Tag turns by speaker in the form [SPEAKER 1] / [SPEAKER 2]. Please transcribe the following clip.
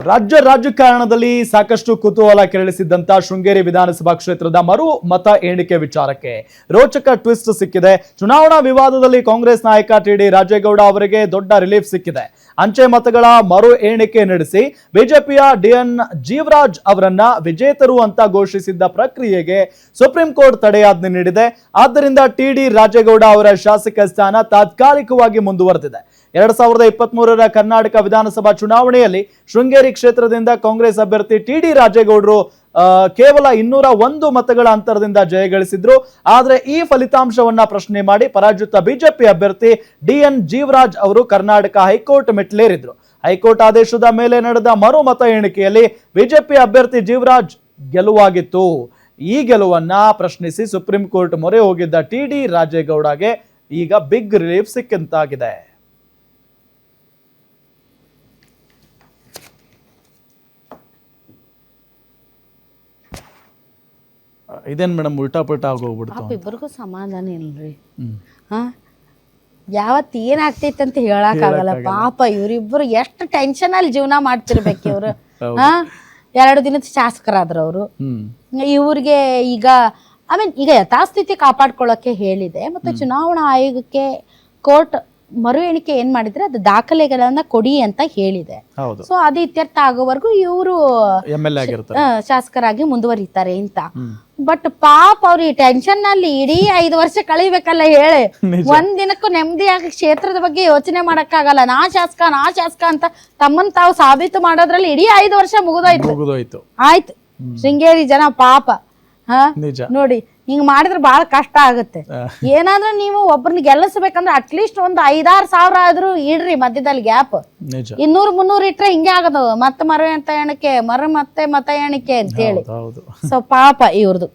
[SPEAKER 1] ರಾಜಕಾರಣದಲ್ಲಿ ಸಾಕಷ್ಟು ಕುತೂಹಲ ಕೆರಳಿಸಿದ್ದಂತ ಶೃಂಗೇರಿ ವಿಧಾನಸಭಾ ಕ್ಷೇತ್ರದ ಮರು ಮತ ಎಣಿಕೆ ವಿಚಾರಕ್ಕೆ ರೋಚಕ ಟ್ವಿಸ್ಟ್ ಸಿಕ್ಕಿದೆ. ಚುನಾವಣಾ ವಿವಾದದಲ್ಲಿ ಕಾಂಗ್ರೆಸ್ ನಾಯಕ ಟಿ.ಡಿ. ರಾಜೇಗೌಡ ಅವರಿಗೆ ದೊಡ್ಡ ರಿಲೀಫ್ ಸಿಕ್ಕಿದೆ. ಅಂಚೆ ಮತಗಳ ಮರು ಎಣಿಕೆ ನಡೆಸಿ ಬಿಜೆಪಿಯ ಡಿ.ಎನ್. ಜೀವರಾಜ್ ಅವರನ್ನ ವಿಜೇತರು ಅಂತ ಘೋಷಿಸಿದ್ದ ಪ್ರಕ್ರಿಯೆಗೆ ಸುಪ್ರೀಂ ಕೋರ್ಟ್ ತಡೆಯಾಜ್ಞೆ ನೀಡಿದೆ. ಆದ್ದರಿಂದ ಟಿ.ಡಿ. ರಾಜೇಗೌಡ ಅವರ ಶಾಸಕ ಸ್ಥಾನ ತಾತ್ಕಾಲಿಕವಾಗಿ ಮುಂದುವರೆದಿದೆ. 2023ರ ಕರ್ನಾಟಕ ವಿಧಾನಸಭಾ ಚುನಾವಣೆಯಲ್ಲಿ ಶೃಂಗೇರಿ ಕ್ಷೇತ್ರದಿಂದ ಕಾಂಗ್ರೆಸ್ ಅಭ್ಯರ್ಥಿ ಟಿ.ಡಿ. ರಾಜೇಗೌಡರು ಕೇವಲ 201 ಮತಗಳ ಅಂತರದಿಂದ ಜಯಗಳಿಸಿದ್ರು. ಆದರೆ ಈ ಫಲಿತಾಂಶವನ್ನ ಪ್ರಶ್ನೆ ಮಾಡಿ ಪರಾಜಿತ ಬಿಜೆಪಿ ಅಭ್ಯರ್ಥಿ ಡಿ.ಎನ್. ಜೀವರಾಜ್ ಅವರು ಕರ್ನಾಟಕ ಹೈಕೋರ್ಟ್ ಮೆಟ್ಟಿಲೇರಿದ್ರು. ಹೈಕೋರ್ಟ್ ಆದೇಶದ ಮೇಲೆ ನಡೆದ ಮರು ಮತ ಎಣಿಕೆಯಲ್ಲಿ ಬಿಜೆಪಿ ಅಭ್ಯರ್ಥಿ ಜೀವರಾಜ್ ಗೆಲುವಾಗಿತ್ತು. ಈ ಗೆಲುವನ್ನ ಪ್ರಶ್ನಿಸಿ ಸುಪ್ರೀಂ ಕೋರ್ಟ್ ಮೊರೆ ಹೋಗಿದ್ದ ಟಿ.ಡಿ. ರಾಜೇಗೌಡಗೆ ಈಗ ಬಿಗ್ ರಿಲೀಫ್ ಸಿಕ್ಕಂತಾಗಿದೆ. ಇದೇನ್ ಮೇಡಮ್ ಉಲ್ಟಾ ಪಲ್ಟಾ ಆಗೋಗ್ಬಿಡ್ತು.
[SPEAKER 2] ಇಬ್ಬರಿಗೂ ಸಮಾಧಾನ ಇಲ್ರಿ. ಯಾವತ್ತು ಏನಾಗ್ತೈತೆ ಅಂತ ಹೇಳಕ್ ಆಗಲ್ಲ. ಪಾಪ ಇವ್ರಿಬ್ರು ಎಷ್ಟು ಟೆನ್ಷನ್ ಅಲ್ಲಿ ಜೀವನ ಮಾಡ್ತಿರ್ಬೇಕು ಇವ್ರು. 2 ದಿನದ ಶಾಸಕರಾದ್ರು ಅವರು. ಇವ್ರಿಗೆ ಈಗ ಈಗ ಯಥಾಸ್ಥಿತಿ ಕಾಪಾಡ್ಕೊಳ್ಳೋಕೆ ಹೇಳಿದೆ. ಮತ್ತೆ ಚುನಾವಣಾ ಆಯೋಗಕ್ಕೆ ಕೋರ್ಟ್ ಮರು ಎಣಿಕೆ ಏನ್ ಮಾಡಿದ್ರೆ ಅದು ದಾಖಲೆಗಳನ್ನ ಕೊಡಿ ಅಂತ ಹೇಳಿದೆ. ಸೊ ಅದು ಇತ್ಯರ್ಥ ಆಗೋವರೆಗೂ ಇವರು ಶಾಸಕರಾಗಿ ಮುಂದುವರಿತಾರೆ ಅಂತ. ಬಟ್ ಪಾಪ ಅವ್ರು ಈ ಟೆನ್ಷನ್ ನಲ್ಲಿ ಇಡೀ 5 ವರ್ಷ ಕಳಿಬೇಕಲ್ಲ ಹೇಳಿ. ಒಂದ್ ದಿನಕ್ಕೂ ನೆಮ್ಮದಿಯಾಗಿ ಕ್ಷೇತ್ರದ ಬಗ್ಗೆ ಯೋಚನೆ ಮಾಡಕ್ಕಾಗಲ್ಲ. ನಾ ಶಾಸಕ ಅಂತ ತಮ್ಮನ್ ತಾವು ಸಾಬೀತು ಮಾಡೋದ್ರಲ್ಲಿ ಇಡೀ 5 ವರ್ಷ ಮುಗಿದೋಯ್ತು. ಆಯ್ತು ಶೃಂಗೇರಿ ಜನ ಪಾಪ ನೋಡಿ ಹಿಂಗ್ ಮಾಡಿದ್ರೆ ಬಹಳ ಕಷ್ಟ ಆಗುತ್ತೆ. ಏನಾದ್ರೂ ನೀವು ಒಬ್ಬರನ್ನ ಗೆಲ್ಲಿಸ್ಬೇಕಂದ್ರೆ ಅಟ್ಲೀಸ್ಟ್ ಒಂದು 5-6 ಸಾವಿರ ಆದ್ರೂ ಇಡ್ರಿ ಮಧ್ಯದಲ್ಲಿ ಗ್ಯಾಪ್. 200-300 ಇಟ್ರೆ ಹಿಂಗೆ ಆಗದು. ಮತ್ತೆ ಮತ ಎಣಿಕೆ ಅಂತ ಹೇಳಿ. ಸೊ ಪಾಪ ಇವ್ರದ್ದು